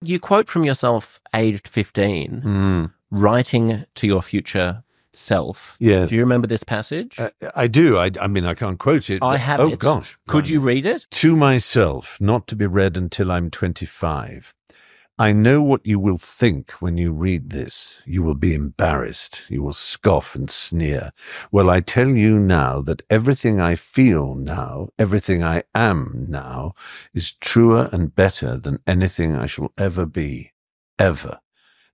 You quote from yourself aged 15, writing to your future self. Yeah. Do you remember this passage? I do. I mean, I can't quote it. I have oh, it. Gosh. Could you read it? To myself, not to be read until I'm 25. I know what you will think when you read this. You will be embarrassed. You will scoff and sneer. Well, I tell you now that everything I feel now, everything I am now, is truer and better than anything I shall ever be. Ever.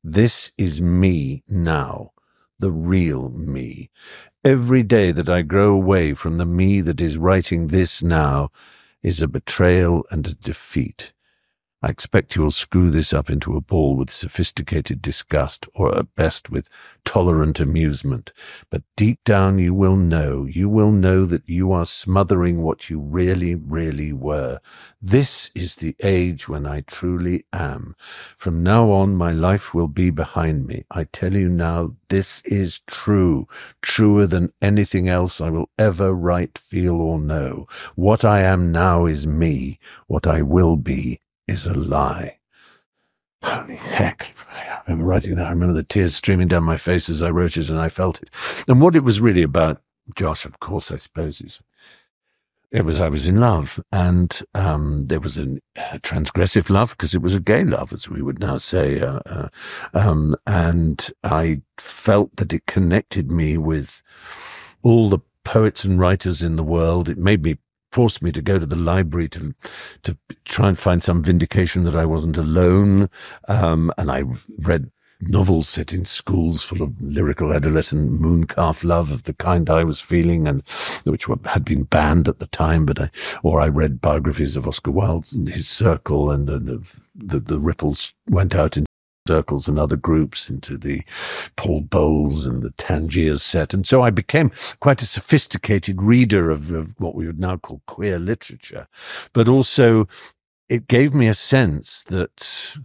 This is me now, the real me. Every day that I grow away from the me that is writing this now is a betrayal and a defeat. I expect you will screw this up into a ball with sophisticated disgust, or at best with tolerant amusement. But deep down you will know that you are smothering what you really, really were. This is the age when I truly am. From now on, my life will be behind me. I tell you now, this is true, truer than anything else I will ever write, feel, or know. What I am now is me. What I will be is a lie. Holy heck. I remember writing that. I remember the tears streaming down my face as I wrote it, and I felt it. And what it was really about, Josh, of course, I suppose, I was in love, and there was a transgressive love, because it was a gay love, as we would now say. And I felt that it connected me with all the poets and writers in the world. It forced me to go to the library to try and find some vindication that I wasn't alone. And I read novels set in schools full of lyrical adolescent mooncalf love of the kind I was feeling, and which had been banned at the time. Or I read biographies of Oscar Wilde and his circle, and the ripples went out into circles and other groups, into the Paul Bowles and the Tangiers set. And so I became quite a sophisticated reader of what we would now call queer literature. But also it gave me a sense that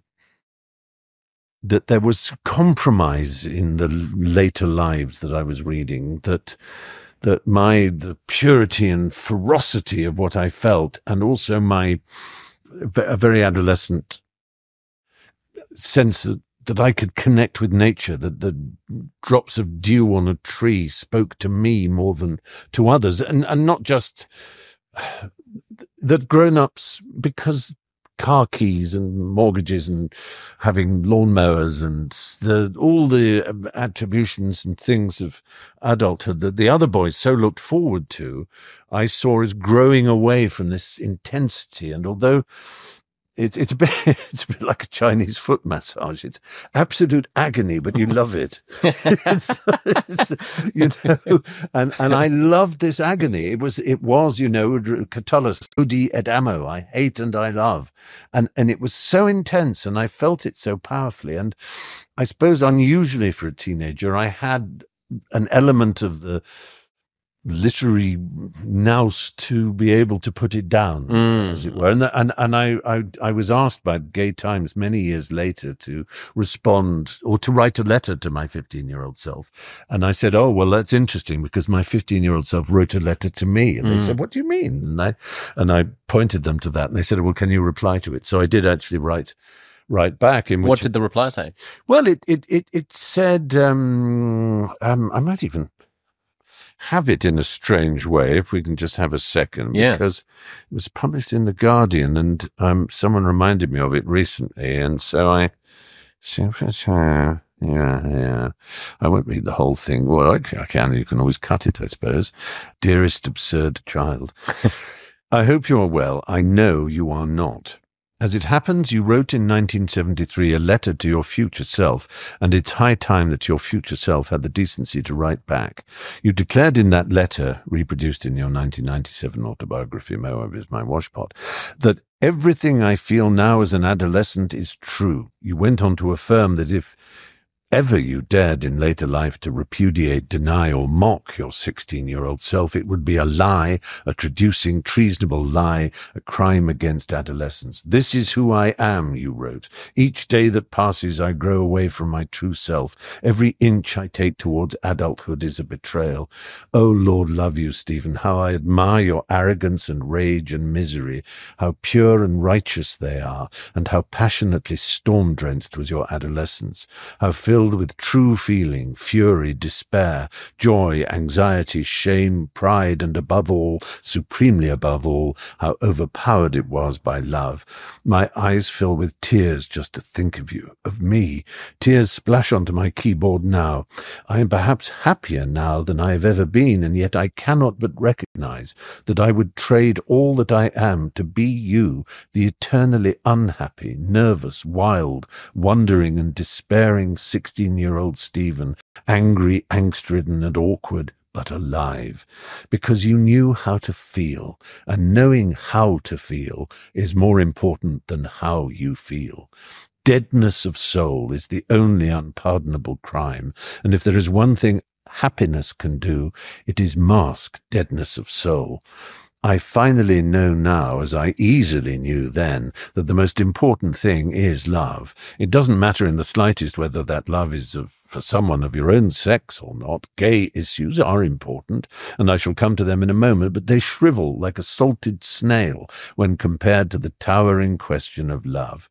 there was compromise in the later lives that I was reading, that the purity and ferocity of what I felt, and also a very adolescent sense that I could connect with nature, that the drops of dew on a tree spoke to me more than to others, and not just that grown-ups, because car keys and mortgages and having lawnmowers and all the attributions and things of adulthood that the other boys so looked forward to, I saw as growing away from this intensity. And although it's a bit like a Chinese foot massage. It's absolute agony, but you love it. it's, and I loved this agony. It was, Catullus, odi et amo, I hate and I love. And it was so intense, and I felt it so powerfully. And I suppose unusually for a teenager, I had an element of the literary nous to be able to put it down, as it were. And I was asked by Gay Times many years later to respond or to write a letter to my 15-year-old self. And I said, oh, well, that's interesting, because my 15-year-old self wrote a letter to me. And they said, what do you mean? And I pointed them to that, and they said, well, can you reply to it? So I did actually write back. What did the reply say? Well, it said, I might even have it in a strange way, if we can just have a second, because it was published in The Guardian, and someone reminded me of it recently, and so I won't read the whole thing. Well, I can. You can always cut it, I suppose. Dearest absurd child, I hope you are well. I know you are not. As it happens, you wrote in 1973 a letter to your future self, and it's high time that your future self had the decency to write back. You declared in that letter, reproduced in your 1997 autobiography, Moab is my washpot, that everything I feel now as an adolescent is true. You went on to affirm that if ever you dared in later life to repudiate, deny, or mock your 16-year-old self, it would be a lie, a traducing, treasonable lie, a crime against adolescence. This is who I am, you wrote. Each day that passes, I grow away from my true self. Every inch I take towards adulthood is a betrayal. Oh, Lord love you, Stephen, how I admire your arrogance and rage and misery, how pure and righteous they are, and how passionately storm-drenched was your adolescence, how filled with true feeling, fury, despair, joy, anxiety, shame, pride, and above all, supremely above all, how overpowered it was by love. My eyes fill with tears just to think of you, of me. Tears splash onto my keyboard now. I am perhaps happier now than I have ever been, and yet I cannot but recognize that I would trade all that I am to be you, the eternally unhappy, nervous, wild, wondering and despairing 16-year-old Stephen, angry, angst-ridden and awkward, but alive, because you knew how to feel, and knowing how to feel is more important than how you feel. Deadness of soul is the only unpardonable crime, and if there is one thing happiness can do, it is mask deadness of soul. I finally know now, as I easily knew then, that the most important thing is love. It doesn't matter in the slightest whether that love is for someone of your own sex or not. Gay issues are important, and I shall come to them in a moment, but they shrivel like a salted snail when compared to the towering question of love.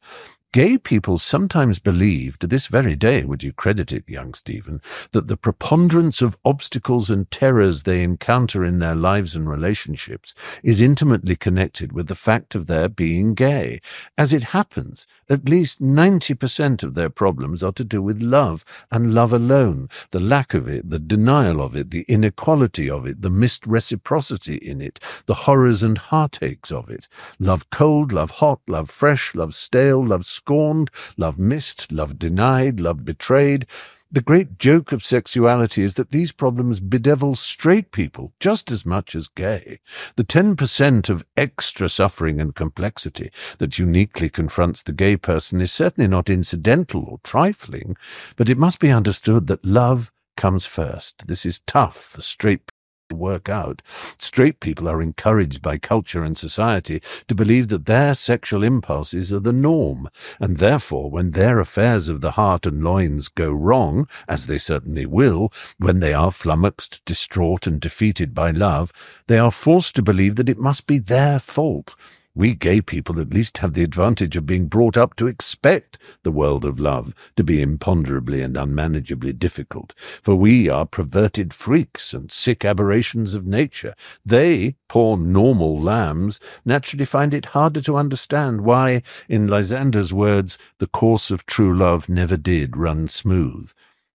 Gay people sometimes believe, to this very day would you credit it, young Stephen, that the preponderance of obstacles and terrors they encounter in their lives and relationships is intimately connected with the fact of their being gay. As it happens, at least 90% of their problems are to do with love, and love alone, the lack of it, the denial of it, the inequality of it, the missed reciprocity in it, the horrors and heartaches of it. Love cold, love hot, love fresh, love stale, love scorned, love missed, love denied, love betrayed. The great joke of sexuality is that these problems bedevil straight people just as much as gay. The 10% of extra suffering and complexity that uniquely confronts the gay person is certainly not incidental or trifling, but it must be understood that love comes first. This is tough for straight people to work out. Straight people are encouraged by culture and society to believe that their sexual impulses are the norm, and therefore when their affairs of the heart and loins go wrong, as they certainly will, when they are flummoxed, distraught and defeated by love, they are forced to believe that it must be their fault. We gay people at least have the advantage of being brought up to expect the world of love to be imponderably and unmanageably difficult, for we are perverted freaks and sick aberrations of nature. They, poor normal lambs, naturally find it harder to understand why, in Lysander's words, the course of true love never did run smooth.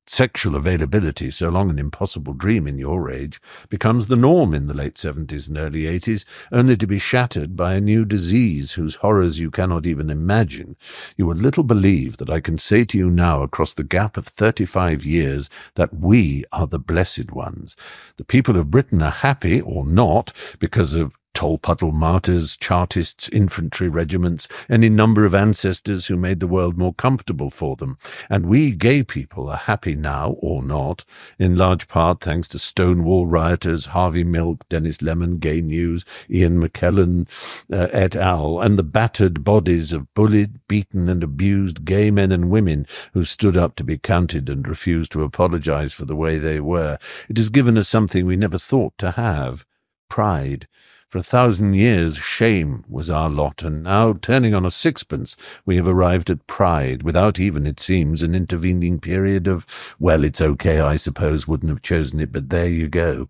Sexual availability, so long an impossible dream in your age, becomes the norm in the late 70s and early 80s, only to be shattered by a new disease whose horrors you cannot even imagine. You would little believe that I can say to you now, across the gap of 35 years, that we are the blessed ones. The people of Britain are happy, or not, because of Tolpuddle martyrs, Chartists, infantry regiments, any number of ancestors who made the world more comfortable for them. And we gay people are happy now, or not, in large part thanks to Stonewall rioters, Harvey Milk, Dennis Lemon, Gay News, Ian McKellen, et al., and the battered bodies of bullied, beaten and abused gay men and women who stood up to be counted and refused to apologize for the way they were. It has given us something we never thought to have: pride. For 1,000 years, shame was our lot, and now, turning on a sixpence, we have arrived at pride, without even, it seems, an intervening period of, well, it's okay, I suppose, wouldn't have chosen it, but there you go.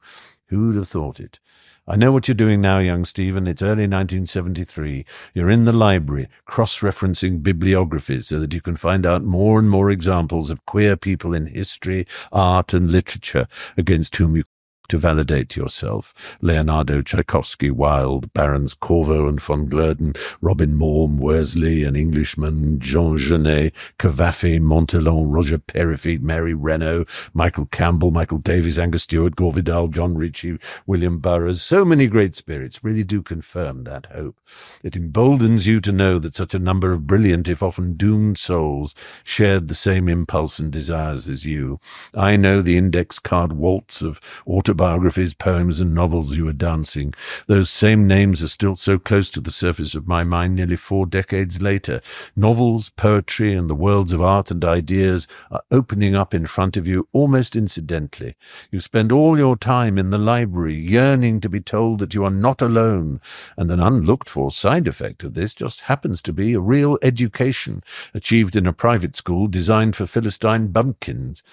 Who'd have thought it? I know what you're doing now, young Stephen. It's early 1973. You're in the library, cross-referencing bibliographies so that you can find out more and more examples of queer people in history, art, and literature against whom you to validate yourself. Leonardo, Tchaikovsky, Wilde, Barons Corvo and von Glurden, Robin Morm, Worsley, An Englishman, Jean Genet, Cavafy, Montelon, Roger Perifete, Mary Renault, Michael Campbell, Michael Davies, Angus Stewart, Gore Vidal, John Ritchie, William Burroughs. So many great spirits really do confirm that hope. It emboldens you to know that such a number of brilliant, if often doomed souls shared the same impulse and desires as you. I know the index card waltz of autobiographies, poems, and novels you were dancing. Those same names are still so close to the surface of my mind nearly 4 decades later. Novels, poetry, and the worlds of art and ideas are opening up in front of you almost incidentally. You spend all your time in the library, yearning to be told that you are not alone, and an unlooked-for side effect of this just happens to be a real education, achieved in a private school designed for Philistine bumpkins.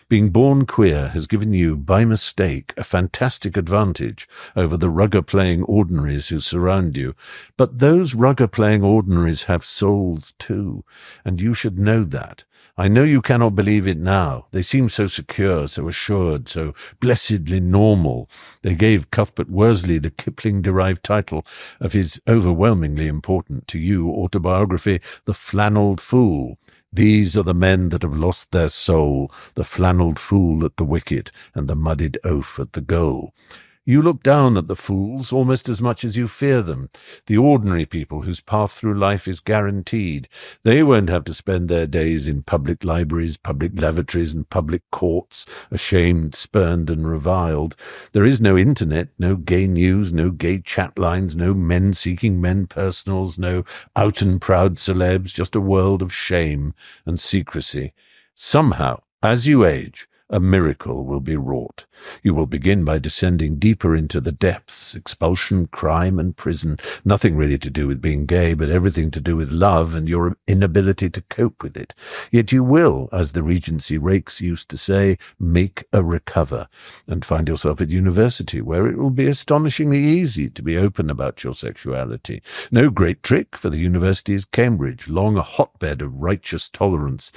Being born queer has given you, by mistake, a fantastic advantage over the rugger-playing ordinaries who surround you. But those rugger-playing ordinaries have souls too, and you should know that. I know you cannot believe it now. They seem so secure, so assured, so blessedly normal. They gave Cuthbert Worsley the Kipling-derived title of his overwhelmingly important to you autobiography, The Flannelled Fool. These are the men that have lost their soul, the flannelled fool at the wicket and the muddied oaf at the goal. You look down at the fools almost as much as you fear them, the ordinary people whose path through life is guaranteed. They won't have to spend their days in public libraries, public lavatories, and public courts, ashamed, spurned, and reviled. There is no internet, no gay news, no gay chat lines, no men seeking men personals, no out and proud celebs, just a world of shame and secrecy. Somehow, as you age, a miracle will be wrought. You will begin by descending deeper into the depths, expulsion, crime, and prison. Nothing really to do with being gay, but everything to do with love and your inability to cope with it. Yet you will, as the Regency rakes used to say, make a recover, and find yourself at university, where it will be astonishingly easy to be open about your sexuality. No great trick, for the university is Cambridge, long a hotbed of righteous tolerance,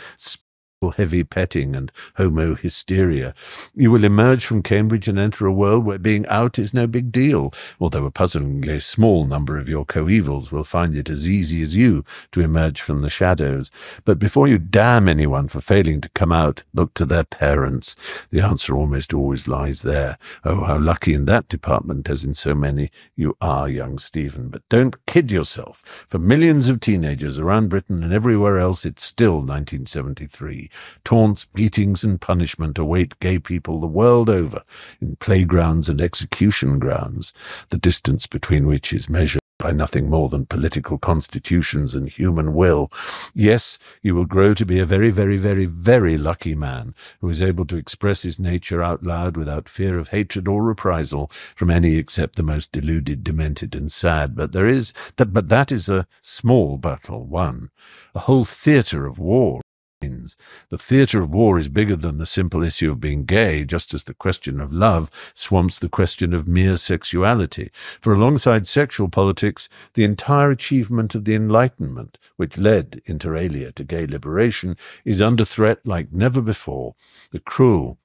heavy petting and homo-hysteria. You will emerge from Cambridge and enter a world where being out is no big deal, although a puzzlingly small number of your coevals will find it as easy as you to emerge from the shadows. But before you damn anyone for failing to come out, look to their parents. The answer almost always lies there. Oh, how lucky in that department, as in so many, you are, young Stephen. But don't kid yourself. For millions of teenagers around Britain and everywhere else, it's still 1973. Taunts, beatings, and punishment await gay people the world over, in playgrounds and execution grounds, the distance between which is measured by nothing more than political constitutions and human will. Yes, you will grow to be a very, very, very, very lucky man who is able to express his nature out loud without fear of hatred or reprisal from any except the most deluded, demented, and sad. But that is a small battle won. A whole theatre of war. The theatre of war is bigger than the simple issue of being gay, just as the question of love swamps the question of mere sexuality. For alongside sexual politics, the entire achievement of the Enlightenment, which led, inter alia, to gay liberation, is under threat like never before. The cruel,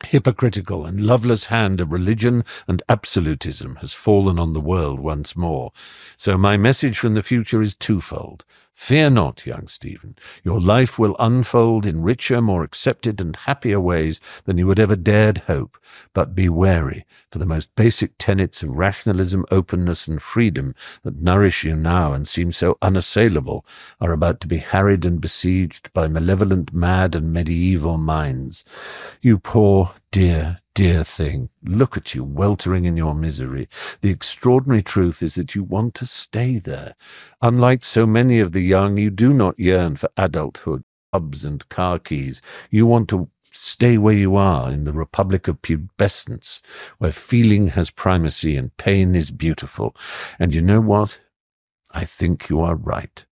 hypocritical and loveless hand of religion and absolutism has fallen on the world once more. So my message from the future is twofold. Fear not, young Stephen. Your life will unfold in richer, more accepted and happier ways than you had ever dared hope. But be wary, for the most basic tenets of rationalism, openness and freedom that nourish you now and seem so unassailable are about to be harried and besieged by malevolent, mad and medieval minds. You poor, dear thing, look at you weltering in your misery. The extraordinary truth is that you want to stay there. Unlike so many of the young, you do not yearn for adulthood, pubs and car keys. You want to stay where you are, in the republic of pubescence, where feeling has primacy and pain is beautiful. And you know what? I think you are right.